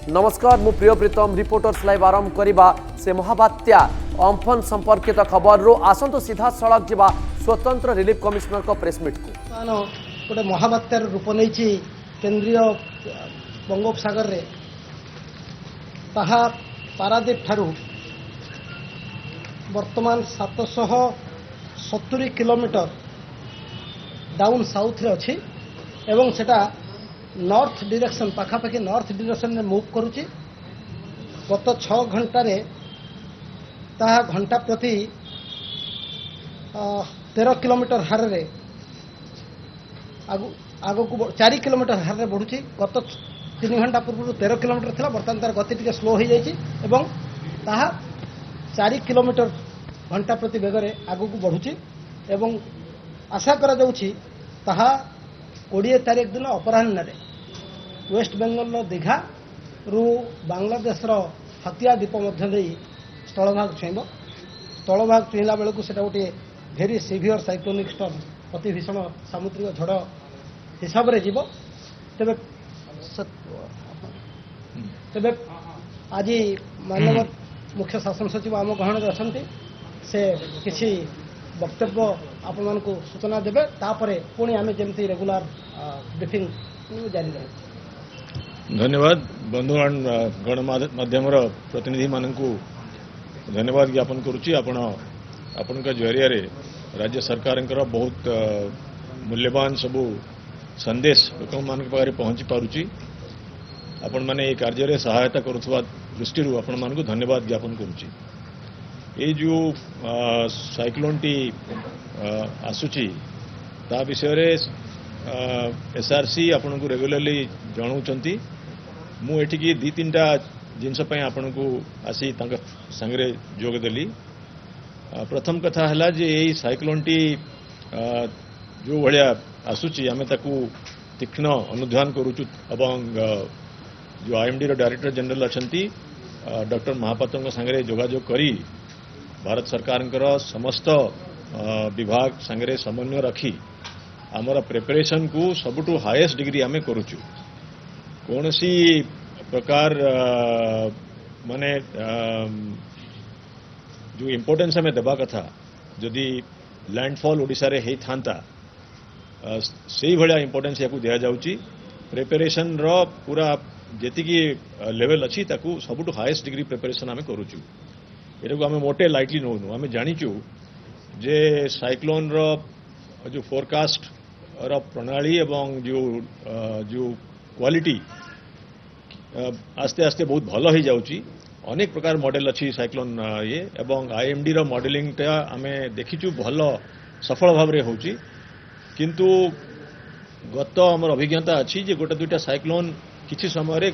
नमस्कार मु प्रिय प्रीतम रिपोर्टर्स लाइव आरंभ करवा से महाबात्या अम्फन संपर्कित खबर रो आसंतु सीधा सड़क जा स्वतंत्र रिलीफ कमिश्नर को प्रेसमिट को गोटे महाबात्यार रूप नहीं केन्द्रीय बंगोपसागर रे ताहा पारादीप ठारू वर्तमान 770 किलोमीटर डाउन साउथ रे अच्छी एवं सेटा नॉर्थ डायरेक्शन पाखापाखि नॉर्थ डायरेक्शन में मूव करुच्ची गत 6 घंटे ताहा घंटा प्रति 13 किलोमीटर हार रे आग को 4 किलोमीटर हार रे बढ़ुची गत 3 घंटा पूर्व 13 किलोमीटर था बर्तमान तार गति टिके स्लो हो जाइए एवं ताहा 4 किलोमीटर घंटा प्रति बेगर आग को बढ़ुची एवं आशा करा जाउची ताहा 20 तारीख दिन अपराह्न वेस्ट बेंगल दीघा रु बांग्लादेश हतिया द्वीप मध्य स्थलभाग छुईब स्थलभाग छुईला बेलू से गोटे भेरी सिवियर साइक्लोनिक स्टर्म अति भीषण सामुद्रिक झड़ हिसाब से जीव तेबे तेबे आज माननीय मुख्य शासन सचिव आम गहन में अच्छा से किसी वक्तव्य आपण मान सूचना देवे तापर पुणी आम जमी रेगुलर ब्रीफिंग जारी रहे। धन्यवाद बंधुगण गणमाध्यम प्रतिनिधि मानक धन्यवाद ज्ञापन करुच्ची आपण जरिया राज्य सरकार बहुत मूल्यवान सबू संदेश लोक मान पाखे पहुंची पारुची आपण माने कार्य सहायता करुवा दृष्टि आपण मानक धन्यवाद ज्ञापन करुच्ची ये जो साइक्लोन टी आसुची ता विषय एसआरसी आपण को रेगुलरली जनाऊँच मु एठिकी 2-3टा जिनस आपण को आसी संगे जोगदेली प्रथम कथा है जे यही साइक्लोन टी जो भाया आसूची आम ताकू तीक्ष्ण अनुध्यान करुचु एवं जो आईएमडी डायरेक्टर जनरल अच्छा डॉक्टर महापात्र संगे जोगाजोग करी भारत सरकार समस्त विभाग संगे समन्वय रखी आमर प्रिपरेशन को सबुठु हाईएस्ट डिग्री आम करुचु कौन सी प्रकार माने जो इम्पोर्टेंस आम देवा कथा जदि लैंडफॉल ओडिशा रे होता से भाया इम्पोर्टेंस या दि जाऊँगी प्रिपरेशन रो पूरा जी लेवल अच्छी ताकू सबुठु हाईएस्ट डिग्री प्रिपरेशन आम करुचु ये आम मोटे लाइटली नौनु आम जाचु जे साइक्लोन रो जो फोरकास्ट रो प्रणाली एवं जो क्वालिटी आस्ते आस्ते बहुत भल हो जाऊँगी अनेक प्रकार मॉडल अच्छी साइक्लोन ये एवं आईएमडी रो मॉडलिंग टा आमे देखीचु भल सफल भाव में होची किंतु गत आमर अभिज्ञता अच्छी जे गोटे 2टा साइक्लोन किसी समय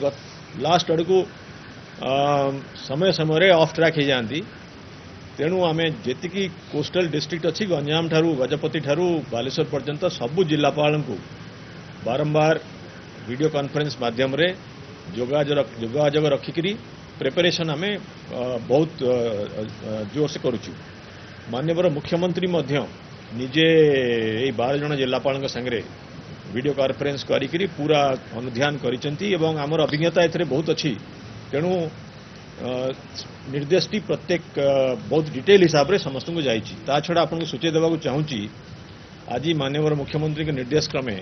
लास्ट आड़ को समय समय ऑफ ट्रैक हो जाती तेणु आम जी कोस्टल डिस्ट्रिक्ट अच्छी गंजाम ठारू गजपति ठारू बालेश्वर पर्यंत सबू जिलापाल को बारंबार वीडियो कॉन्फ्रेंस माध्यम रे जोगाजोग रखिकी प्रिपरेशन आम बहुत जोर से करुचु माननीय मुख्यमंत्री निजे 12 जन जिलापाल संगे वीडियो कॉन्फ्रेंस करी पूरा अनुध्यान करिसेंती एवं आमर अभिज्ञता एथरे बहुत अच्छी तेणु निर्देश टी प्रत्येक बहुत डिटेल हिसाब से समस्त को जाइए ता छड़ा आपको सूचे देवाक चाहूँगी आज माननीय मुख्यमंत्री के निर्देश क्रमे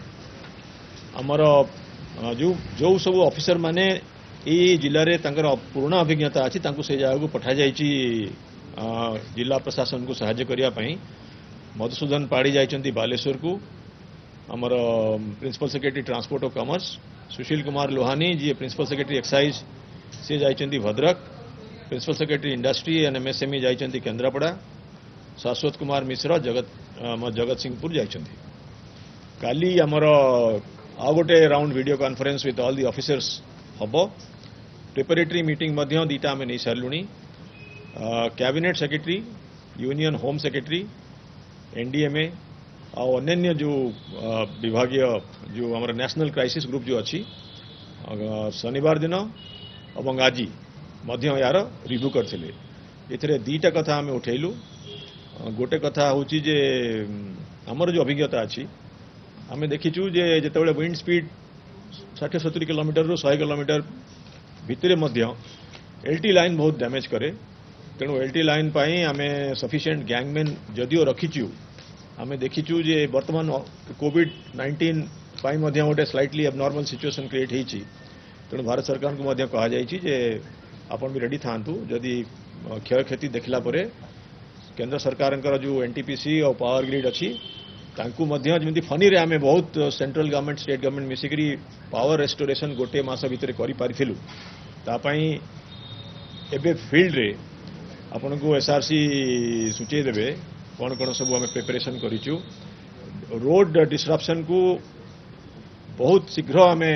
आमर जो सब ऑफिसर माने ये जिले में पूर्ण अभिज्ञता अच्छी से जगह को पठा जाइए जिला प्रशासन को सहायता करने मधुसूदन पाड़ी जाइए बालेश्वर को आमर principal secretary transport of commerce Sushil Kumar Lohani ji principal secretary excise सी जाइए Bhadrak principal secretary industry and MSME जाइए केन्द्रापड़ा शाश्वत कुमार मिश्र जगत सिंहपुर जाइए काली आमर आ गोटे round video conference with all the officers हम प्रिपरेटरी मीटिंग 2टा आम नहीं सारूँ cabinet secretary union home secretary NDMA और अन्य जो विभागीय जो आमर नेशनल क्राइसिस ग्रुप जो अच्छी शनिवार दिन और आज यार रिव्यू करथिले एथरे 2टा कथा आम उठेलु गोटे कथा हूँ जे आमर जो अभिज्ञता अच्छी आम देखीचु जे जितेबाला विंड स्पीड 60-70 किलोमीटर 100 किलोमीटर भितर एलटी लाइन बहुत डैमेज करे तेणु एलटी लाइन पाई आमे सफिशिएंट गैंगमैन जदिओ रखीचु आमे देखीचु जे वर्तमान कोविड-19 पाई मध्य गोटे स्लाइटली एबनॉर्मल सिचुएशन क्रिएट होईची तेणु भारत सरकार को मध्य कहा जायछि जे आपण भी रेडी थांतु जदि क्षय क्षति देखला परे केंद्र सरकार जो एनटीपीसी और पावर ग्रिड अच्छी तांकू मध्य जमी फनी रे आमे बहुत सेंट्रल गवर्नमेंट स्टेट गवर्नमेंट मिसिकरी पावर रेस्टोरेशन गोटे मास भितर करि पारिथिलु तापाई एबे फील्ड रे आपन को एसआरसी सूचे देबे कौन कौन सब आमे प्रिपरेशन करिचु रोड डिस्ट्रप्शन को बहुत शीघ्र आमे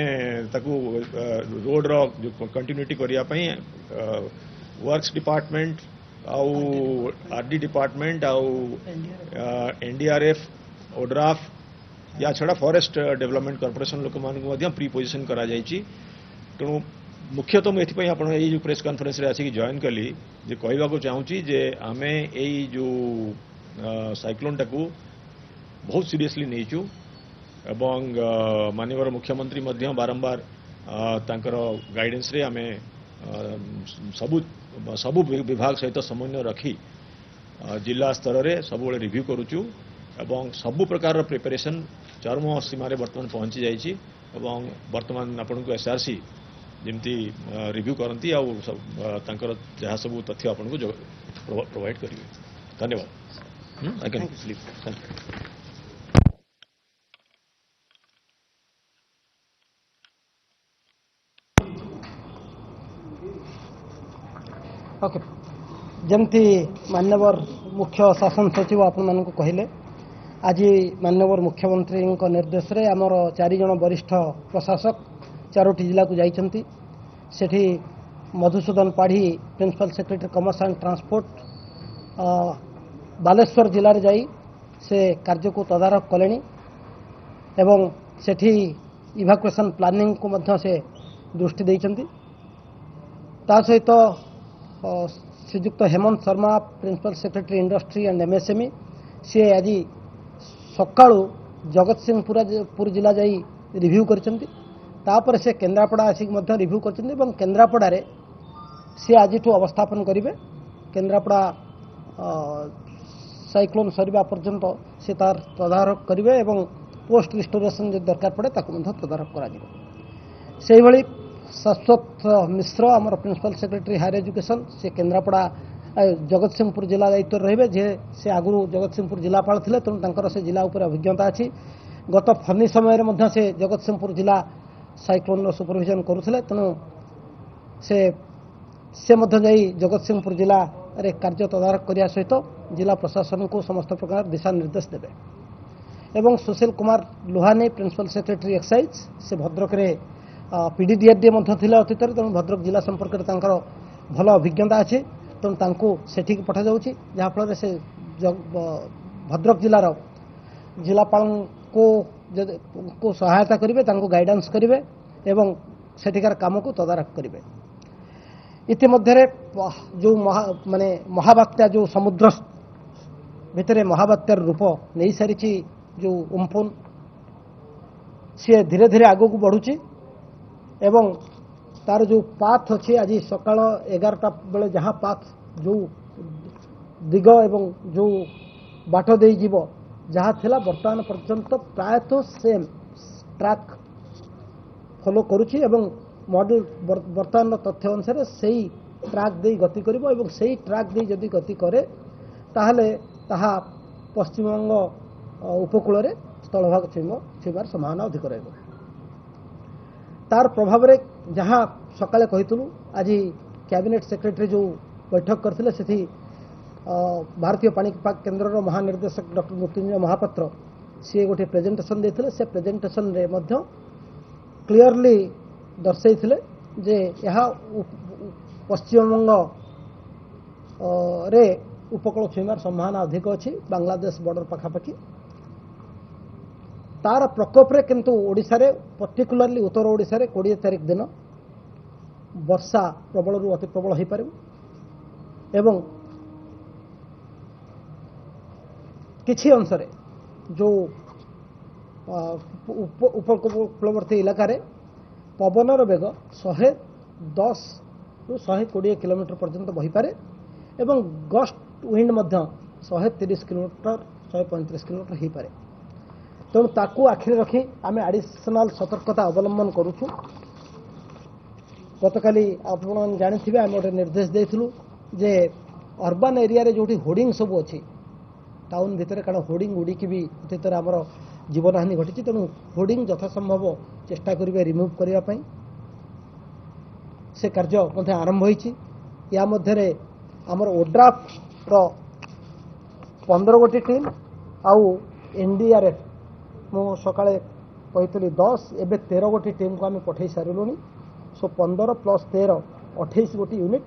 ताकू रोड रो कंटिन्यूटी करिया पई वर्क्स डिपार्टमेंट आउ आरडी डिपार्टमेंट आउ एनडीआरएफ ओड्राफ या छड़ा फॉरेस्ट डेवलपमेंट कॉर्पोरेशन लोक मान प्री पोजिशन करा जायछि तेणु मुख्यतः मुझे एथि आपण एई जो प्रेस कॉन्फ्रेंस रे आसी जॉइन कली जे कहबा को चाहूची जे आमे एई जो साइक्लोन टाकू बहुत सीरियसली नेचु एवं माननीय मुख्यमंत्री मध्य बारंबार तांकर गाइडेंस रे आमे सबु विभाग सहित समन्वय रखी जिला स्तर रे सब रिव्यू करूचु एवं सबु प्रकार प्रिपरेशन चरम सीमार बर्तमान पहुंची जाइए एवं बर्तमान आपन को एसआरसी जमती रिव्यू करती जहाँ सब तथ्य आपन को प्रोवाइड करेंगे। धन्यवाद। I can sleep. Thank you. Okay जमती मान्यवर मुख्य शासन सचिव आपण मानक कहले आज मान्यवर मुख्यमंत्री निर्देश रे आमर 4 जन वरिष्ठ प्रशासक 4टी जिला को जाइछंती Sethi Madhusudan Padhi principal secretary commerce and transport Baleswar जिले में जाई से कार्य को तदारख कलेनी एवं सेठी इवाकुएशन प्लानिंग को मध्य से दृष्टि देइछंती ता सहित Srijukta Hemant Sharma principal secretary industry and MSME सी आज सकाळु जगतसिंहपुर जिला जाई रिव्यू करछंती तापर से केन्द्रापड़ा आसिक मध्य रिव्यू करछंती एवं केन्द्रापड़ा रे सी आज अवस्थापन करिवे केन्द्रापड़ा साइक्लोन सरिबा पर्यंत से तार तदारख करिवे एवं पोस्ट रिस्टोरेशन जो दरकार पड़े ताकु मध्य तदारख करा जिवो सेहि भली शाश्वत मिश्र आमर प्रिंसिपल सेक्रेटरी हायर एजुकेशन से केन्द्रापड़ा जगतसिंहपुर जिला दायित्व रहिबे जे से आगुरु जगतसिंहपुर जिलापाल थिले तेणु तांकर से जिला उपर अभिज्ञता अछि गत फनी समय मध्य से जगतसिंहपुर जिला साइक्लोन सुपरविजन करुथिले तेणु से मध्य जाई जगतसिंहपुर जिला रे कार्य तदारख करिया सहित जिला प्रशासन को समस्त प्रकार दिशा निर्देश देबे एवं Sushil Kumar Lohani principal secretary excise से भद्रक रे पीडीडीआरडी मध्य थिले अतीत तेणु भद्रक जिला संपर्क में तांकर भल अभिज्ञता अछि तेणु तांको सेठी पठा जाउछि जहाँ फल से भद्रक जिलार जिलापाल को सहायता करेंगे तांको गाइडेंस करेंगे एवं सेठिकार काम को तदारख करेंगे। इतिमध्य जो माने महाबात्या जो समुद्र भितर महाबात्यार रूप नहीं सारी जो उम्पुन सी धीरे धीरे आगो को बढ़ुची एवं तार जो पाथ अच्छी आज सकाल 11टा बेले जहाँ पाथ जो दिग एवं जो बाट दे जीव जहाँ थिला वर्तमान पर्यंत प्रायतः सेम ट्रैक फॉलो करुची एवं मॉडल वर्तमान तथ्य अनुसार सही ट्रैक दे गति करिवो एवं सही ट्रैक दे जदि गति करे ताहले ताहा पश्चिमबंग उपकूल रे स्थलभाग छुईबार संभावना अधिक रहबो तार प्रभाव रे जहाँ सकाले कहितलु आज कैबिनेट सेक्रेटरी जो बैठक करथिले सेठी भारतीय पाणीपाग केन्द्र महानिर्देशक डॉक्टर मृत्युंजय महापात्र सी गोटे प्रेजेंटेशन देथिले से प्रेजेंटेशन रे मध्य क्लियरली दर्शाइथिले जे यहाँ पश्चिमबंग रे उपकूल छुईबार संभावना अधिक अच्छी बांग्लादेश बॉर्डर पाखापाखि तार प्रकोप रे किंतु ओडिशा रे पर्टिकुलरली उत्तर ओडिशा रे 20 तारिख दिन वर्षा प्रबल रु अति प्रबल हो पारे एवं किछि अंश रे जो उपकूलवर्ती इलाका रे पवनर बेग 100 10 ରୁ 120 किलोमीटर पर्यंत बही पारे एवं गस्ट विंड मध्य 130 किलोमीटर 135 किलोमीटर हो पारे। तेणु ताकू आखिरी रखी आम एडिशनाल सतर्कता अवलंबन करुचु। गतकाली आप जानी आम गोटे निर्देश देलु जे अर्बान एरिया रे जो होर्डिंग सब अच्छी टाउन भितर कारण होर्डिंग उड़ीकी भी अतीत आमर जीवन हानि घटी। तेणु होर्डिंग यथासंभव चेष्टा करेंगे रिमुव करने से कार्य आरंभ होती। या मध्य आमर ओड्राफ 15 गोटी टीम आउ एनडीआरएफ मु सकाळे कही 10 एवं 13 गोटी टीम को आम पठे सारूँ। सो 15 + 13 28 गोटी यूनिट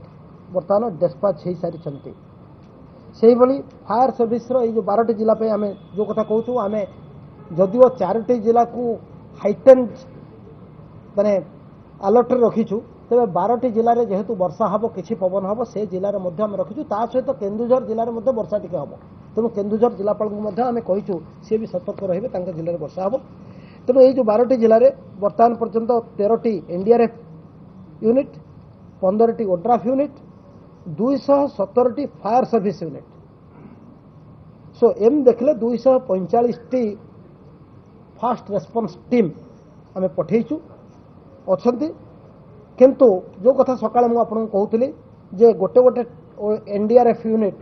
बर्तमान डिस्पैच हो सारी। से फायर सर्विस जो 12टी जिला आम जो कथा कहूँ आम जदिव 4टी जिला को हाइटेंड माने अलर्ट रखीचु तेज 12टी जिले में जेहेतु वर्षा हम कि पवन हम से जिले में रखीचु। ता सहित केन्दुझर जिले में वर्षा टी हम तेणु केन्दुझर जिलापाल को आम कहीचु सी भी सतर्क रही जिले में वर्षा हम। तेणु ये 12टी जिले में बर्तमान पर्यंत 13टी एनडीआरएफ यूनिट 15टी ओड्राफ यूनिट 217टी फायर सर्विस यूनिट। सो एम देखले 245टी फास्ट रेस्पॉन्स टीम आम पठेचु अच्छा। किंतु जो कथा सकाळे मु आपन कहूली जे गोटे गोटे एनडीआरएफ यूनिट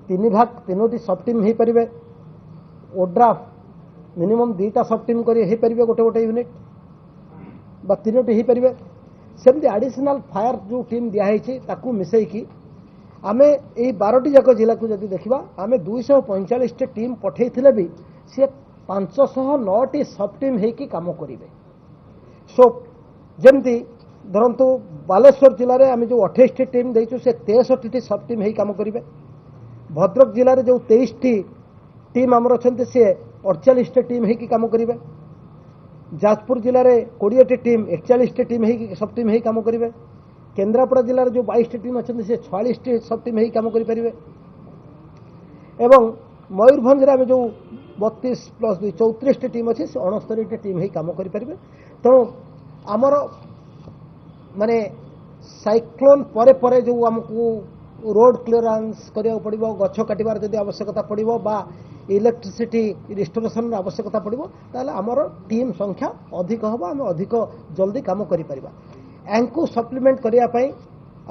3 भाग 3टी सब टीम हो पारे। ओड्राफ मिनिमम 2टा सब टीम करी पारे गोटे गोटे यूनिट बा 3टी हो पारे। सेमती एडिशनल फायर जो टीम दिखाई ताकू मिसेकी आमे यही 12टी जाक जिला को जदि देखा आम 245टी टीम पठे भी सी 509टी सब टीम होकी काम करेंगे। सो जमती धरतु बालेश्वर जिले में आम जो 28टी टीम देचु से 63टी सब टीम हो काम करेंगे। भद्रक जिले में जो 23टी टीम आमर अच्छा सी 48टी टीम होकी काम करेंगे। जाजपुर जिले में 20टी टीम 41टी टीम होकी सब टीम हो काम करेंगे। केन्द्रापड़ा जिले में जो 22टी टीम अच्छा से 46टी सब टीम हो काम करेंगे। एवं मयूरभंज आम जो 32 + 2 34टी टीम अच्छी से 69टी टीम हो काम करेंगे। तेणु आमर माने साइक्लोन परे परे जो आमको रोड क्लीयरेंस करिया पड़िबो गछ काटिबार जदि आवश्यकता पड़िबो बा इलेक्ट्रिसिटी रिस्टोरेशन आवश्यकता पड़िबो ताले आमर टीम संख्या अधिक होबा आम अधिक जल्दी काम करि परिबा। एंको सप्लीमेंट करिया पई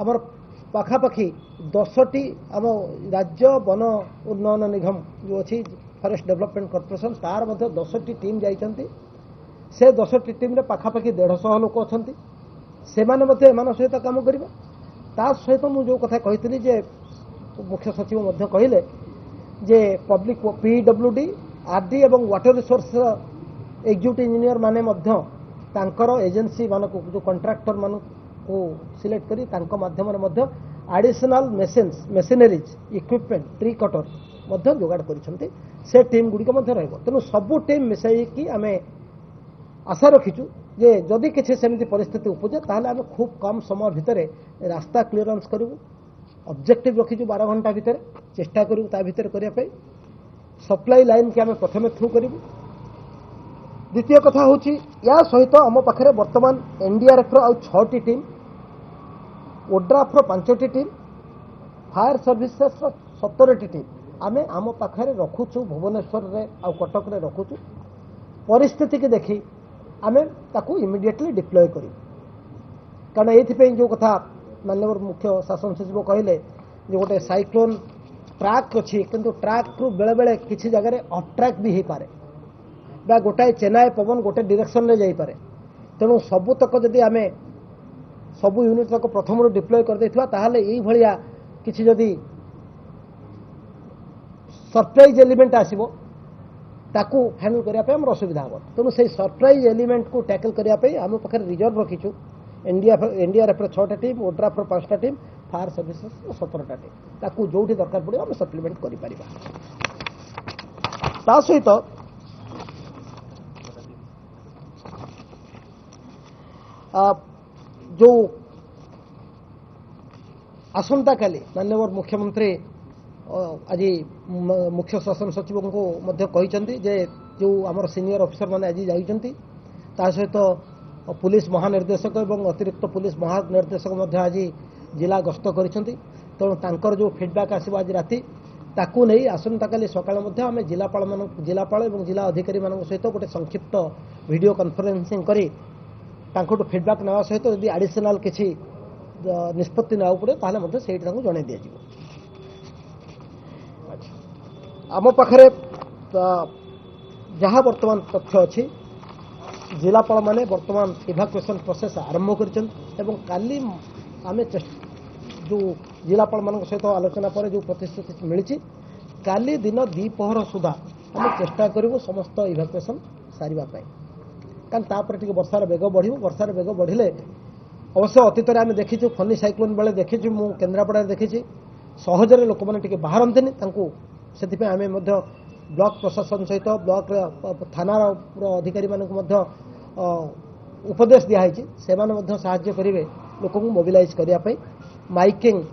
आमर पाखापाखी 10टी आम राज्य वन उन्नयन निगम जो अच्छी फॉरेस्ट डेवलपमेंट कॉर्पोरेशन तार मध्य 10टी टीम जाइछंती। से 10टी टीम रे पाखापाखी 150 लोक अछंती से सहित काम करिबा। ता सहित मु जो कथा कही जे मुख्य सचिव मध्य कहले जे पब्लिक पीडब्ल्यूडी आरडी एवं वाटर रिसोर्स एग्जीक्यूटिव इंजीनियर माने मध्य तांकर एजेंसी मान को जो कॉन्ट्रैक्टर मान को सिलेक्ट करी तांको माध्यम रे मध्य additional machineries equipment tree cutter मध्य जोगाड़ करिसंती। से टीम गुडी को मध्य रहबो। तेनु सबु टीम मिसाई कि आमे आशा रखीचु जे जदि किसी सेमती परिस्थिति उपजे ताहले आमे खूब कम समय भितर रास्ता क्लीयरेंस करू। ऑब्जेक्टिव रखीचु 12 घंटा भितर चेष्टा करू ता भितर करिया पे सप्लाई लाइन के आमे प्रथमे थ्रू करू। द्वितीय कथा होची या सहित आम पाखरे वर्तमान एनडीआरएफ रो 6टी टीम ओड्राफ रो 5टी टीम फायर सर्विसेस रो 17टी टीम आमे आम पाखरे रखुचु। भुवनेश्वर रे आ कटक रे रखुचु। परिस्थिति के देखी आमे ताकू इमिडिएटली डिप्लॉय करी। कारण ये जो कथा माननीय मुख्य शासन सचिव कहले जो गोटे साइक्लोन ट्रैक अच्छी किंतु ट्रैक रु बेले बेले किसी जगह ऑफ ट्रैक भी हो पारे बा गोटाए चेन्नई पवन गोटे डायरेक्शन रे जाई पारे। तेणु सबुतक जदि आमे सबु यूनिट तक प्रथम डिप्लॉय कर देथिबा ताहाले एई भलिया किछि जदि सरप्राइज एलिमेंट आसीबो ताकू हैंडल करिया पे हमर असुविधा हो। तेणु से सरप्राइज एलिमेंट को टैकल करिया पे आम पाखे रिजर्व रखीचु। एनडीआरएफ 6टा टीम ओड्राफ 5टा टीम फायर सर्विसेस 17टा टीम ताकू जोठी दरकार पड़े आम सप्लीमेंट करि परिबा। ता सहित जो आसंता काली माननीय मुख्यमंत्री आज मुख्य शासन सचिव को मध्य कहते जे जो आमर सीनियर ऑफिसर माने आज जाइछंती ता सहित पुलिस महानिर्देशक और अतिरिक्त पुलिस महानिर्देशक मध्य आज जिला गस्त करिसेंती तेणु तांकर जो फीडबैक आसीबो आज राति ताकू नहीं आसंता काली सकाळ मध्ये आमे जिलापाल और जिला अधिकारी मानक सहित गोटे संक्षिप्त वीडियो कॉन्फ्रेंसिंग करी तांकोटू फीडबैक नेवा सहित यदि एडिशनल किछि निष्पत्ति नेवा पड़े ताहले मध्ये सेठी तांको जणाई दिया जिवो। आम पाखरे जहाँ वर्तमान तथ्य अच्छी जिलापाल माने वर्तमान इभाकुएसन प्रोसेस आरंभ कर काली आम जो जिलापाल मान सहित आलोचना पर जो प्रतिश्रुति मिली काली दिन द्विपहर सुधा आम चेष्टा करूँ समस्त इभाकुएसन सारे कारण टे वर्षार बेग बढ़ वर्षार बेग बढ़िले अवश्य अतीत आम देखी फनी साइक्लोन बेले देखी मु केन्द्रापड़ा देखी सहजरे लोक मैंने बाहरती से आम ब्लॉक प्रशासन सहित ब्लॉक थानार अधिकारी मानक उपदेश दिखाई से साहाय्य करेंगे लोक को मोबिलाइज करने माइकिंग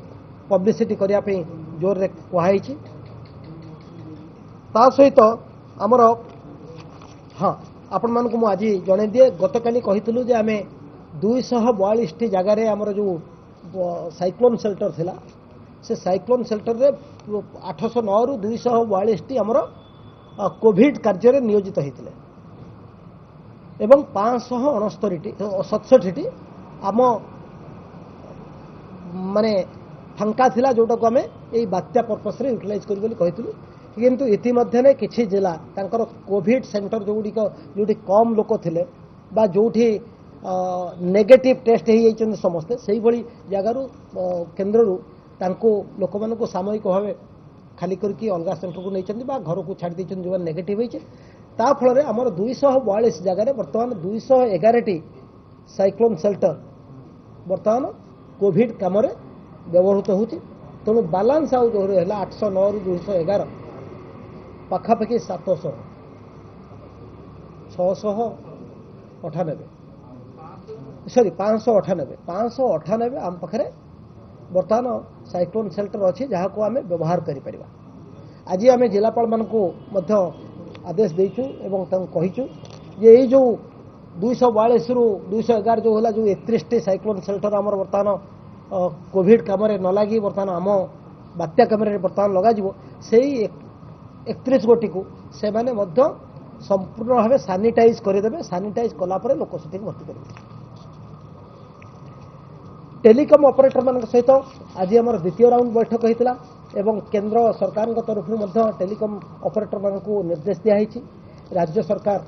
पब्लिसिटी करने जोर रे कहुई ता सहित आमर हाँ आपण मानक मु आज जन दिए गतकाली कही जे आम 242 जगार आमर जो साइक्लोन शेल्टर थिला से साइक्लोन शेल्टर रे 809 रु 242 आमर कोविड कार्य नियोजित होते एवं 567 आम माने फांका थिला जोटा को आम यही बात्या पर्पस रे यूटिलाइज करूँ किंतु इतिमध्य किसी जिला तांकर कोविड सेंटर जोटी कम लोक थे बा जोठी नेगेटिव टेस्ट हो समस्ते से भली जगार केन्द्र लोक मान सामयिक भाव खाली करके अलग सेंटर को नहीं घर को छाड़ी जो नेगेटिव होता फल आमर 242 जगार बर्तमान 211 साइक्लोन शेल्टर बर्तमान कोविड कम व्यवहृत हो तेणु बालांस आउ जो है 809 रु 211 पाखापाखि 700 698 सॉरी 598 आम पाखे बर्तमान साइक्लोन शेल्टर अच्छी जहाँ को आम व्यवहार कर आज आम जिलापाल मानक आदेश देचु एवं कहीचु जे ये जो 242 रु 211 जो है जो 31 साइक्लोन शेल्टर आमर बर्तमान कोविड कम न लगी बर्तमान आम बात्या कम बर्तमान लग से 31 गोटी को से माने संपूर्ण भाव सानिटाइज करदे सानिटाइज कलापर लोक से भर्ती करेंगे। टेलीकम ऑपरेटर मान सहित आज आम द्वितीय राउंड बैठक होता एवं केंद्र सरकार तरफ टेलीकम ऑपरेटर मान को निर्देश दिखाई राज्य सरकार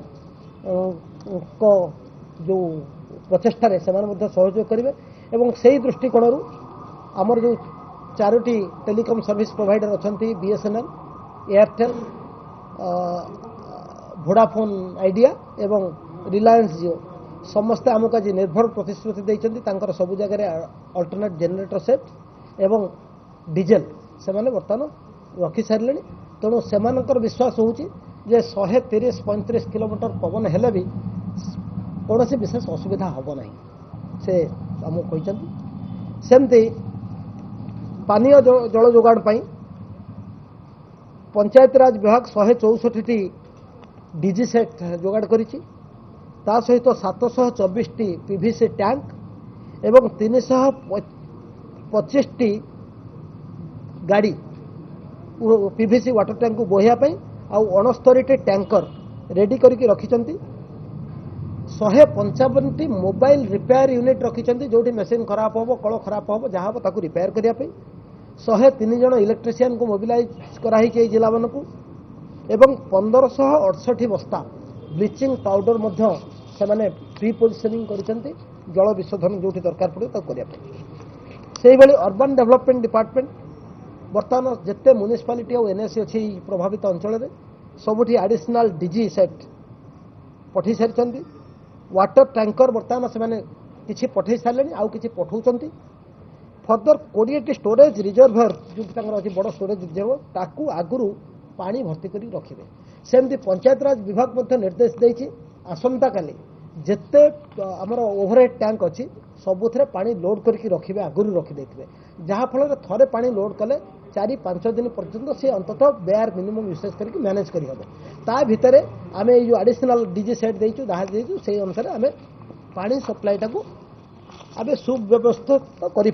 को जो प्रचेषार से सहयोग करेंगे एवं से दृष्टिकोण आमर जो 4टी टेलीकम सर्विस प्रोवाइडर अच्छा बीएसएनएल एयरटेल वोडाफोन आइडिया एवं रिलायंस जियो समस्ते आमको आज निर्भर प्रतिश्रुति देते सबु जगह अल्टरनेट जेनेरेटर सेट एवं डीजेल से बर्तमान रखी सारे तेणु से विश्वास होची जे 130-135 किलोमीटर पवन हेले भी कौन से विशेष असुविधा हम ना से आमको कहते सेमती पानीय जल जोगाण पंचायत राज विभाग 164 डीजी सेट जोगाड़ करिछि ता सहित 724 पीवीसी टैंक एवं 325 गाड़ी पीवीसी वाटर टैंक को बोहिया पई आउ 69 टैंकर रेडी करके रखिछंती 155 मोबाइल रिपेयर यूनिट रखिछंती जोठी मशीन खराब होबो कळ खराब होबो जहाँ होबो ताकू रिपेयर करिया पई 103 जन इलेक्ट्रिशियन को मोबिलाइज कराई जिला मान को एवं 1568 बस्ता ब्लीचिंग पाउडर से माने प्री पोजिशनिंग करछंती जल विशोधन जो दरकार पड़े से अर्बन डेवलपमेंट डिपार्टमेंट बर्तमान जिते म्युनिसिपालिटी और एनएससी अच्छी प्रभावित अंचल में सबुठी एडिशनल डीजी सेट पठे सारी वाटर टैंकर बर्तमान से किसी पठे सारे आउ किसी पठाउछंती फर्दर 20 स्टोरेज रिजर्भर जो अच्छी बड़ स्टोरेज रिजर्भर ताकू आगुरी पानी भर्ती कर रखिए सेमती पंचायत राज विभाग निर्देश देती आसंता काली जिते आमर ओभरहेड टैंक अच्छी सबुथे पानी लोड करके रखिए आगुरी रखिदे जहाँफल थे पानी लोड कले 4-5 दिन पर्यंत से अंततः बेयर मिनिमम यूसेज करके मैनेज कर भितर आम जो एडिशनल डीजी सेट देचु जहाँ देचु से अनुसार आम पानी सप्लाईटा को आम सुव्यवस्थित कर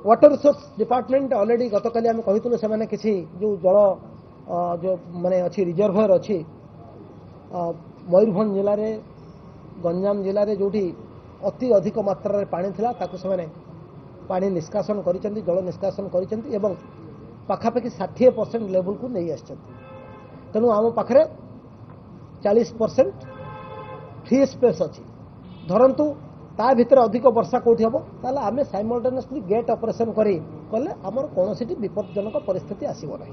वाटर रिसोर्स डिपार्टमेंट ऑलरेडी गतकाली आम कहूँ से किसी जो जल जो माने अच्छी रिजर्भर अच्छी मयूरभंज जिले में गंजाम जिले में जो अति अधिक मात्रा पानी थिला ताकू से पानी निष्कासन कर जल निष्कासन कर पाखापाखि 60% लेवल को नहीं आस तेणु आम पाखे 40% फ्री स्पेस अच्छी धरतु ता भीतर अधिक वर्षा कौटी हम ताले आम साइमल्टेनियसली गेट ऑपरेशन कले आमर कौन विपदजनक परिस्थिति आसब ना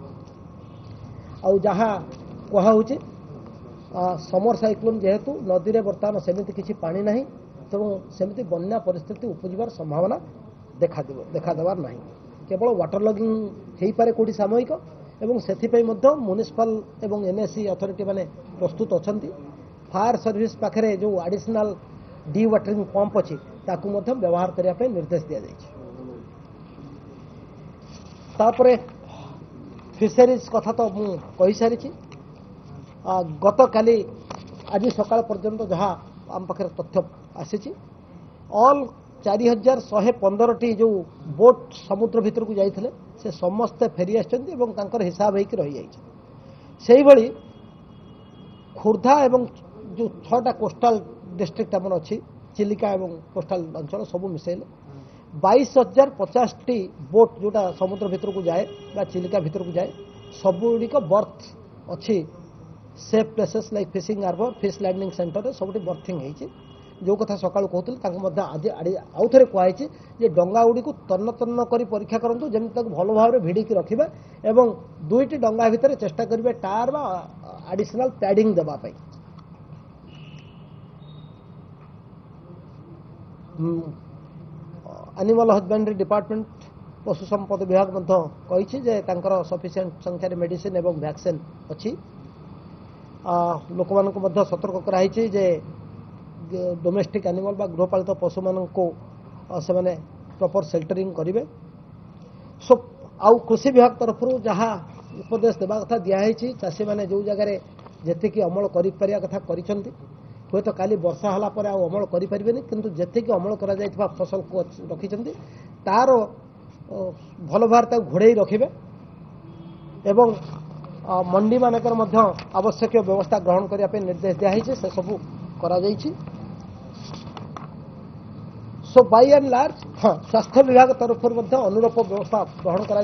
आउ जहाँ कहुचे समर साइक्लोन जेहेतु नदी में बर्तमान सेमती किसी पानी ना तेणु सेमती बन्या परिस्थिति उपजिबार संभावना देखादेवार ना केवल वाटर लगिंग हो पारे कौटी सामयिक एवं से म्युनिसिपल एवं एनएससी अथॉरिटी माने प्रस्तुत अच्छा फायर सर्विस पाखे जो एडिशनल डी वाटरिंग पंप अच्छी ताकू व्यवहार करने निर्देश दि जाए फिशरीज कथा तो मुझे कही सारी गत काली आज सकाल पर्यंत जहाँ आम पाखे तथ्य आसी ऑल 4115 जो बोट समुद्र भीतर को जाइए से समस्ते फेरी आसर हिसाब हो रही जाइए खोर्धा एवं जो 6टा कोस्टाल डिस्ट्रिक्ट आम अच्छी चिलिका एवं कोस्टाल अंचल सब मिसेले 22,050 बोट जोटा समुद्र भीतर को जाए बा चिलिका भीतर को जाए सबुड़ बर्थ अच्छी safe places like fishing harbour fish landing centre सब बर्थिंग होती जो कथा सका कहते आज आउ थे कहुई जे डंगा गुड़ी को तन्न तन्न कर परीक्षा करूँ जमी भल भाव भिड़िकी रखिए एवं 2टी डंगा भितर चेष्टा करेंगे टार बा एडिशनल पैडिंग देवाई एनिमल हजबेंड्री डिपार्टमेंट पशु संपद विभाग कही सफिशिएंट संख्यार मेडिसिन एवं वैक्सीन अच्छी लोक मानक सतर्क कराई जे डोमेस्टिक एनिमल बा गृहपालित पशु मान को से प्रॉपर शेल्टरिंग करेंगे सो आउ कृषि विभाग तरफ जहाँ उपदेश देवा कथा दिखाई चाषी मैंने जो जगार जी अमल कर कथा कर हूँ तो काली वर्षा होला पर अमल करें किंतु जी अमल कर फसल को रखिंट तार भल भार घोड़े रखिए एवं मंडी मानकर आवश्यक व्यवस्था ग्रहण करने निर्देश दिखाई से सबू करा सो बाय एंड लार्ज हाँ स्वास्थ्य विभाग तरफ अनुरूप व्यवस्था ग्रहण करा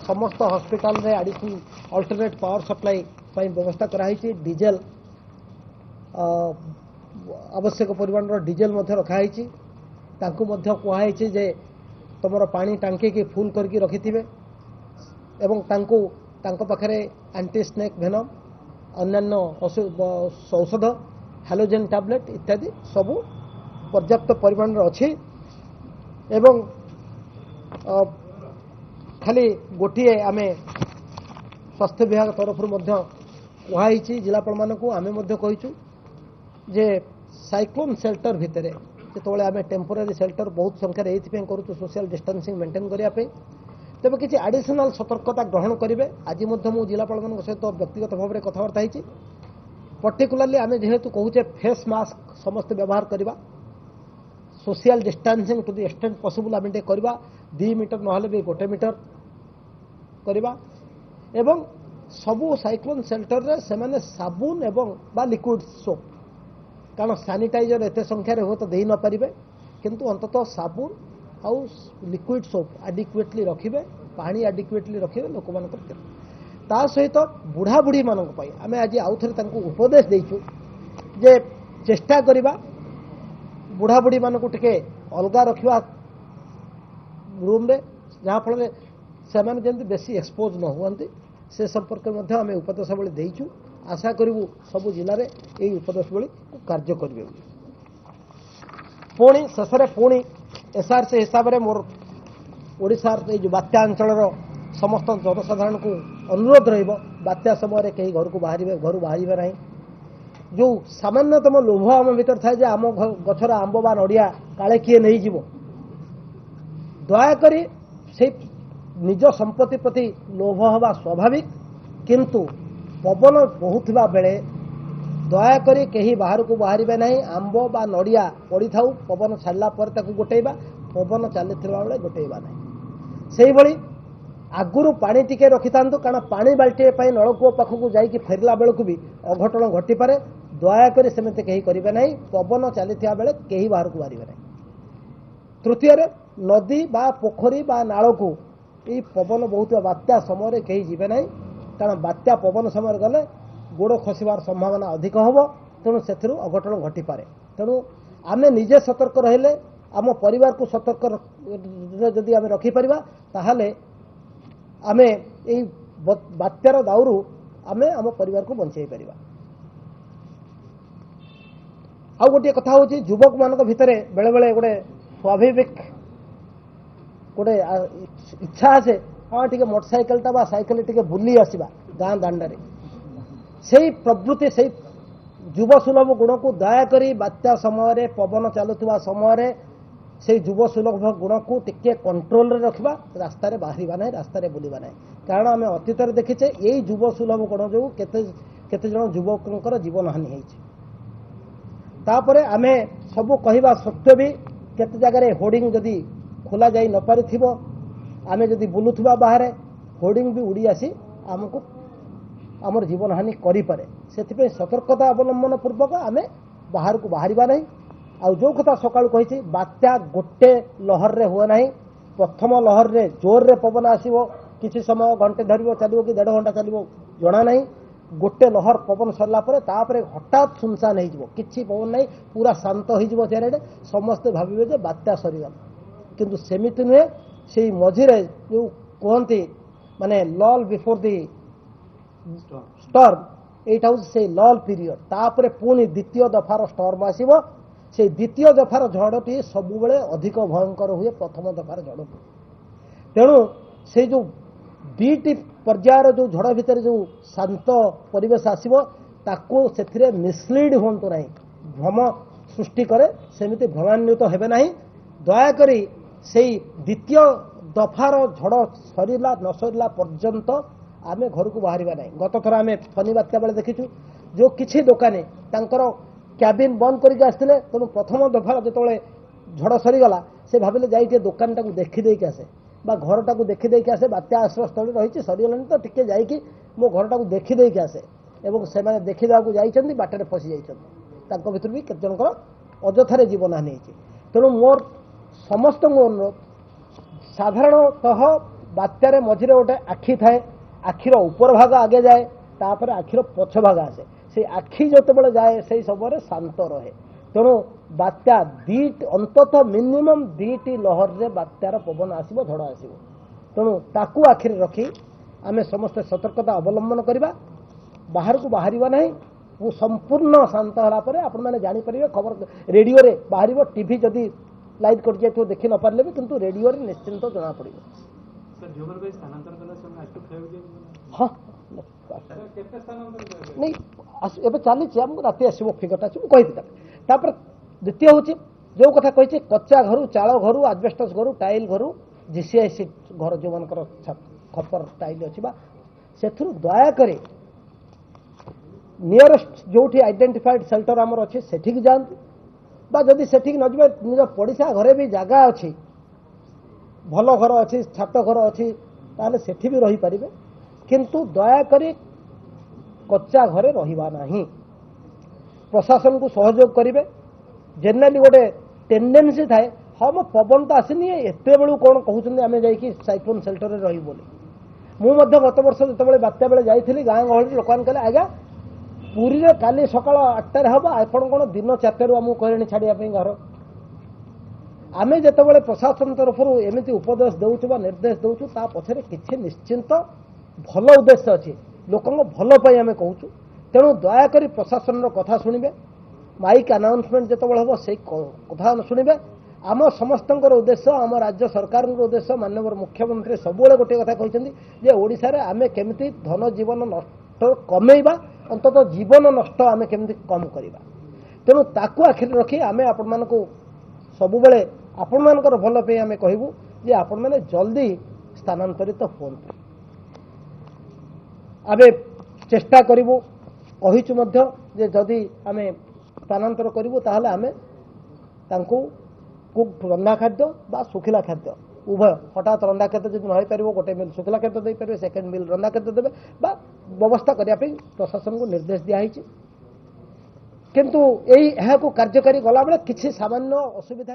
समस्त हॉस्पिटल रे एडिशनल अल्टरनेट पावर सप्लाई व्यवस्था कराई डीजेल आवश्यक परिमाण डीजेल रखाई कहुई जे तुम पानी टांकी की फुल करके रखिथे एवं पाखे एंटी स्नेक भेनम अन्यान्य औषध हालोजेन टैबलेट इत्यादि सबू पर्याप्त परिमाण अच्छी एवं खाली गोटे आम स्वास्थ्य विभाग तरफ कहुई जिलापाल मान आम कहीचु जे साइक्लोन सेल्टर भितर जो आम टेम्पोरारी सेल्टर बहुत संख्यार ये करूँ सोशल डिस्टेंसिंग मेंटेन करने तेज किसी एडिशनल सतर्कता ग्रहण करेंगे आज मुझे जिलापाल मान सहित व्यक्तिगत भाव में कथबार्ता होती पर्टिकुलाली आम जेहेतु कहूचे फेस मास्क समस्त व्यवहार करवा social distancing to the extent possible आम करवा 2 मीटर ना भी 1 मीटर करवा एवं सबू साइक्लोन सेल्टर रे से माने साबुन एवं बा लिक्विड सोप कारण सैनिटाइजर एत संख्यार हो तो दे न पारे किंतु अंततः साबुन आउ लिक्विड सोप एडिक्वेटली रखिए पानी एडिक्वेटली रखिए लोक मान ता सहित बुढ़ा बुढ़ी मान आम आज आउ थे उपदेश देचु जे चेष्टा करवा बुढ़ा बुढ़ी मान टे अलग रखा रूम रे जहाँ फल से जमी बेसी एक्सपोज न हुआ से संपर्क में आम उपदेशावली देचु आशा करूँ सबू जिले में यही उपदेशावली कार्य करेंगे पुणी शेष पुणी एसआरसी हिसाब से मोर ओडिशार जो बात्या अंचल समस्त जनसाधारण को अनुरोध रत्या समय कहीं घर को बाहर ना जो सामान्यतम लोभ आम भीतर थाए आम गचर आंब बा नड़िया काले किए नहीं जीव दयाक से निज संपत्ति प्रति लोभ हवा स्वाभाविक किंतु पवन बहुवा बेले ଦୟାକରି କେହି ବାହାରକୁ ବାହାରିବେ ନାହିଁ। ଆମ୍ବ ବା ନଡ଼ିଆ ପଡ଼ିଥାଉ, ପବନ ଛାଡ଼ିଲା ପରେ ତାକୁ ଗୋଟେଇବା, ପବନ ଚାଲିଥିବା ବେଳେ ଗୋଟେଇବା ନାହିଁ। ସେଇଭଳି ଆଗରୁ ପାଣି ଟିକେ ରଖିଥାନ୍ତୁ, କାରଣ ପାଣି ବାଲ୍ଟିଏ ପାଇଁ ନଳକୂଅ ପାଖକୁ ଯାଇକି ଫେରିଲା ବେଳକୁ ବି ଅଘଟଣ ଘଟିପାରେ। ଦୟାକରି ସେମିତି କେହି କରିବେ ନାହିଁ। ପବନ ଚାଲିଥିବା ବେଳେ କେହି ବାହାରକୁ ବାହାରିବେ ନାହିଁ। ତୃତୀୟରେ, ନଦୀ ବା ପୋଖରୀ ବା ନାଳକୁ ଏଇ ପବନ ବହୁଥିବା ବାତ୍ୟା ସମୟରେ କେହି ଯିବେ ନାହିଁ, କାରଣ ବାତ୍ୟା ପବନ ସମୟରେ ଗଲେ ଗୋଡ଼ ଖସିବାର ସମ୍ଭାବନା ଅଧିକ ହେବ। ତେଣୁ ସେଥିରୁ ଅଘଟଣ ଘଟିପାରେ। ତେଣୁ ଆମେ ନିଜେ ସତର୍କ ରହିଲେ, ଆମ ପରିବାରକୁ ସତର୍କରେ ଯଦି ଆମେ ରଖିପାରିବା, ତାହେଲେ ଆମେ ଏଇ ବାତ୍ୟାର ଦାଉରୁ ଆମେ ଆମ ପରିବାରକୁ ବଞ୍ଚାଇ ପାରିବା। ଆଉ ଗୋଟିଏ କଥା ହେଉଛି, ଯୁବକମାନଙ୍କ ଭିତରେ ବେଳେବେଳେ ଗୋଟେ ସ୍ୱାଭାବିକ ଗୋଟେ ଇଚ୍ଛା ଆସେ, ହଁ ଟିକେ ମୋଟରସାଇକେଲଟା ବା ସାଇକେଲ ଟିକେ ବୁଲି ଆସିବା ଗାଁ ଦାଣ୍ଡରେ। ସେଇ ପ୍ରବୃତ୍ତି, ସେଇ ଯୁବ ସୁଲଭ ଗୁଣକୁ ଦୟାକରି ବାତ୍ୟା ସମୟରେ, ପବନ ଚାଲୁଥିବା ସମୟରେ ସେଇ ଯୁବ ସୁଲଭ ଗୁଣକୁ ଟିକେ କଣ୍ଟ୍ରୋଲରେ ରଖିବା। ରାସ୍ତାରେ ବାହାରିବା ନାହିଁ, ରାସ୍ତାରେ ବୁଲିବା ନାହିଁ। କାରଣ ଆମେ ଅତୀତରେ ଦେଖିଛେ ଏଇ ଯୁବ ସୁଲଭ ଗୁଣ ଯୋଗୁଁ କେତେ ଜଣ ଯୁବକଙ୍କର ଜୀବନହାନି ହେଇଛି। ତାପରେ ଆମେ ସବୁ କହିବା ସତ୍ତ୍ୱେ ବି କେତେ ଜାଗାରେ ହୋର୍ଡିଂ ଯଦି ଖୋଲା ଯାଇ ନ ପାରିଥିବ, ଆମେ ଯଦି ବୁଲୁଥିବା ବାହାରେ, ହୋର୍ଡିଂ ବି ଉଡ଼ି ଆସି ଆମକୁ ଆମର ଜୀବନହାନି କରିପାରେ। ସେଥିପାଇଁ ସତର୍କତା ଅବଲମ୍ବନ ପୂର୍ବକ ଆମେ ବାହାରକୁ ବାହାରିବା ନାହିଁ। ଆଉ ଯେଉଁ କଥା ସକାଳୁ କହିଛି, ବାତ୍ୟା ଗୋଟେ ଲହରରେ ହୁଏ ନାହିଁ। ପ୍ରଥମ ଲହରରେ ଜୋରରେ ପବନ ଆସିବ, କିଛି ସମୟ ଘଣ୍ଟେ ଧରିବ, ଚାଲିବ କି 1.5 ଘଣ୍ଟା ଚାଲିବ ଜଣା ନାହିଁ। ଗୋଟେ ଲହର ପବନ ସରିଲା ପରେ ତାପରେ ହଠାତ୍ ସୁନସାନ ହେଇଯିବ, କିଛି ପବନ ନାହିଁ, ପୁରା ଶାନ୍ତ ହେଇଯିବ ଚାରିଆଡ଼େ। ସମସ୍ତେ ଭାବିବେ ଯେ ବାତ୍ୟା ସରିଗଲା, କିନ୍ତୁ ସେମିତି ନୁହେଁ। ସେଇ ମଝିରେ ଯେଉଁ କୁହନ୍ତି ମାନେ ଲଲ୍ ବିଫୋର ଦି ଷ୍ଟର୍ମ, এইটা হচ্ছে সেই লল পিরিয়ড। তারপরে পুଣି দ্বিতীয় দফার ଷ୍ଟର୍ମ ଆସିବ। সেই দ্বিতীয় দফার ঝড়টি ସବୁବେଳେ ଅଧିକ ଭୟଙ୍କର ହୁଏ ପ୍ରଥମ ଦଫାର ଝଡ଼ଠୁ। ତେଣୁ ସେଇ ଯେଉଁ ଦୁଇଟି ପର୍ଯ୍ୟାୟର ଯେଉଁ ଝଡ଼ ଭିତରେ ଯେଉଁ ଶାନ୍ତ ପରିବେଶ ଆସିବ, ତାକୁ ସେଥିରେ ମିସଲିଡ୍ ହୁଅନ୍ତୁ ନାହିଁ, ଭ୍ରମ ସୃଷ୍ଟି କରେ, ସେମିତି ଭ୍ରମାନ୍ୱିତ ହେବେ ନାହିଁ। ଦୟାକରି ସେଇ ଦ୍ୱିତୀୟ ଦଫାର ଝଡ଼ ସରିଲା ନ ସରିଲା ପର୍ଯ୍ୟନ୍ତ ଆମେ ଘରକୁ ବାହାରିବା ନାହିଁ। ଗତଥର ଆମେ ଫନି ବାତ୍ୟା ବେଳେ ଦେଖିଛୁ, ଯେଉଁ କିଛି ଦୋକାନୀ ତାଙ୍କର କ୍ୟାବିନ୍ ବନ୍ଦ କରିକି ଆସିଥିଲେ। ତେଣୁ ପ୍ରଥମ ଦଫାର ଯେତେବେଳେ ଝଡ଼ ସରିଗଲା, ସେ ଭାବିଲେ ଯାଇ ଟିକେ ଦୋକାନଟାକୁ ଦେଖିଦେଇକି ଆସେ ବା ଘରଟାକୁ ଦେଖିଦେଇକି ଆସେ, ବାତ୍ୟା ଆଶ୍ରୟସ୍ଥଳୀ ରହିଛି, ସରିଗଲାଣି ତ ଟିକେ ଯାଇକି ମୋ ଘରଟାକୁ ଦେଖିଦେଇକି ଆସେ। ଏବଂ ସେମାନେ ଦେଖିଦେବାକୁ ଯାଇଛନ୍ତି, ବାଟରେ ଫସି ଯାଇଛନ୍ତି। ତାଙ୍କ ଭିତରୁ ବି କେତେଜଣଙ୍କର ଅଯଥାରେ ଜୀବନହାନି ହେଇଛି। ତେଣୁ ମୋର ସମସ୍ତଙ୍କୁ ଅନୁରୋଧ, ସାଧାରଣତଃ ବାତ୍ୟାରେ ମଝିରେ ଗୋଟେ ଆଖି ଥାଏ, ଆଖିର ଉପର ଭାଗ ଆଗେ ଯାଏ, ତାପରେ ଆଖିର ପଛ ଭାଗ ଆସେ। ସେଇ ଆଖି ଯେତେବେଳେ ଯାଏ ସେଇ ସମୟରେ ଶାନ୍ତ ରହେ। ତେଣୁ ବାତ୍ୟା ଅନ୍ତତଃ ମିନିମମ୍ 2ଟି ଲହରରେ ବାତ୍ୟାର ପବନ ଆସିବ, ଝଡ଼ ଆସିବ। ତେଣୁ ତାକୁ ଆଖିରେ ରଖି ଆମେ ସମସ୍ତେ ସତର୍କତା ଅବଲମ୍ବନ କରିବା, ବାହାରକୁ ବାହାରିବା ନାହିଁ। ସମ୍ପୂର୍ଣ୍ଣ ଶାନ୍ତ ହେଲା ପରେ ଆପଣମାନେ ଜାଣିପାରିବେ, ଖବର ରେଡ଼ିଓରେ ବାହାରିବ, ଟିଭି ଯଦି ଲାଇଟ୍ କଟିଯାଇଥିବ ଦେଖି ନ ପାରିଲେ ବି, କିନ୍ତୁ ରେଡ଼ିଓରେ ନିଶ୍ଚିନ୍ତ ଜଣାପଡ଼ିବ। ହଁ ନାଇଁ, ଏବେ ଚାଲିଛି, ଆମକୁ ରାତି ଆସିବ, ଫିଗରଟା ଆସିବ, ମୁଁ କହିବି। ତାପରେ ଦ୍ୱିତୀୟ ହେଉଛି ଯେଉଁ କଥା କହିଛି, କଚ୍ଚା ଘରୁ, ଚାଳ ଘରୁ, ଆଜବେଷ୍ଟସ୍ ଘରୁ, ଟାଇଲ୍ ଘରୁ, GCIC ଘର ଯେଉଁମାନଙ୍କର ଖପର ଟାଇଲ୍ ଅଛି ବା ସେଥିରୁ ଦୟାକରି ନିୟରେଷ୍ଟ ଯେଉଁଠି ଆଇଡେଣ୍ଟିଫାଏଡ୍ ସେଲ୍ଟର ଆମର ଅଛି ସେଠିକି ଯାଆନ୍ତୁ। ବା ଯଦି ସେଠିକି ନ ଯିବେ, ନିଜ ପଡ଼ିଶା ଘରେ ବି ଜାଗା ଅଛି, ଭଲ ଘର ଅଛି, ଛାତ ଘର ଅଛି, ତାହେଲେ ସେଠି ବି ରହିପାରିବେ। କିନ୍ତୁ ଦୟାକରି କଚ୍ଚା ଘରେ ରହିବା ନାହିଁ। ପ୍ରଶାସନକୁ ସହଯୋଗ କରିବେ। ଜେନେରାଲି ଗୋଟେ ଟେଣ୍ଡେନ୍ସି ଥାଏ, ହଁ ମୋ ପବନ ତ ଆସିନି, ଏତେବେଳୁ କ'ଣ କହୁଛନ୍ତି ଆମେ ଯାଇକି ସାଇକ୍ଲୋନ୍ ସେଲ୍ଟରରେ ରହିବୁ ବୋଲି। ମୁଁ ମଧ୍ୟ ଗତ ବର୍ଷ ଯେତେବେଳେ ବାତ୍ୟା ବେଳେ ଯାଇଥିଲି, ଗାଁ ଗହଳିରେ ଲୋକମାନେ କହିଲେ, ଆଜ୍ଞା ପୁରୀରେ କାଲି ସକାଳ 8ଟାରେ ହେବ, ଆପଣ କ'ଣ ଦିନ 4ଟାରୁ ଆମକୁ କହିଲେଣି ଛାଡ଼ିବା ପାଇଁ ଘର। ଆମେ ଯେତେବେଳେ ପ୍ରଶାସନ ତରଫରୁ ଏମିତି ଉପଦେଶ ଦେଉଛୁ ବା ନିର୍ଦ୍ଦେଶ ଦେଉଛୁ, ତା ପଛରେ କିଛି ନିଶ୍ଚିନ୍ତ ଭଲ ଉଦ୍ଦେଶ୍ୟ ଅଛି, ଲୋକଙ୍କ ଭଲ ପାଇଁ ଆମେ କହୁଛୁ। ତେଣୁ ଦୟାକରି ପ୍ରଶାସନର କଥା ଶୁଣିବେ। ମାଇକ୍ ଆନାଉନ୍ସମେଣ୍ଟ ଯେତେବେଳେ ହେବ ସେଇ କଥା ଶୁଣିବେ। ଆମ ସମସ୍ତଙ୍କର ଉଦ୍ଦେଶ୍ୟ, ଆମ ରାଜ୍ୟ ସରକାରଙ୍କ ଉଦ୍ଦେଶ୍ୟ, ମାନ୍ୟବର ମୁଖ୍ୟମନ୍ତ୍ରୀ ସବୁବେଳେ ଗୋଟିଏ କଥା କହିଛନ୍ତି ଯେ ଓଡ଼ିଶାରେ ଆମେ କେମିତି ଧନ ଜୀବନ ନଷ୍ଟ କମେଇବା, ଅନ୍ତତଃ ଜୀବନ ନଷ୍ଟ ଆମେ କେମିତି କମ୍ କରିବା। ତେଣୁ ତାକୁ ଆଖିରେ ରଖି ଆମେ ଆପଣମାନଙ୍କୁ ସବୁବେଳେ ଆପଣମାନଙ୍କର ଭଲ ପାଇଁ ଆମେ କହିବୁ ଯେ ଆପଣମାନେ ଜଲ୍ଦି ସ୍ଥାନାନ୍ତରିତ ହୁଅନ୍ତୁ। ଆମେ ଚେଷ୍ଟା କରିବୁ କହିଛୁ ମଧ୍ୟ ଯେ ଯଦି ଆମେ ସ୍ଥାନାନ୍ତର କରିବୁ ତାହେଲେ ଆମେ ତାଙ୍କୁ ରନ୍ଧା ଖାଦ୍ୟ ବା ଶୁଖିଲା ଖାଦ୍ୟ ଉଭୟ ହଠାତ୍ ରନ୍ଧା ଖାଦ୍ୟ ଯଦି ନ ହେଇପାରିବ ଗୋଟେ ମିଲ୍ ଶୁଖିଲା ଖାଦ୍ୟ ଦେଇପାରିବେ, ସେକେଣ୍ଡ ମିଲ୍ ରନ୍ଧା ଖାଦ୍ୟ ଦେବେ ବା ବ୍ୟବସ୍ଥା କରିବା ପାଇଁ ପ୍ରଶାସନକୁ ନିର୍ଦ୍ଦେଶ ଦିଆହେଇଛି। କିନ୍ତୁ ଏହାକୁ କାର୍ଯ୍ୟକାରୀ ଗଲାବେଳେ କିଛି ସାମାନ୍ୟ ଅସୁବିଧା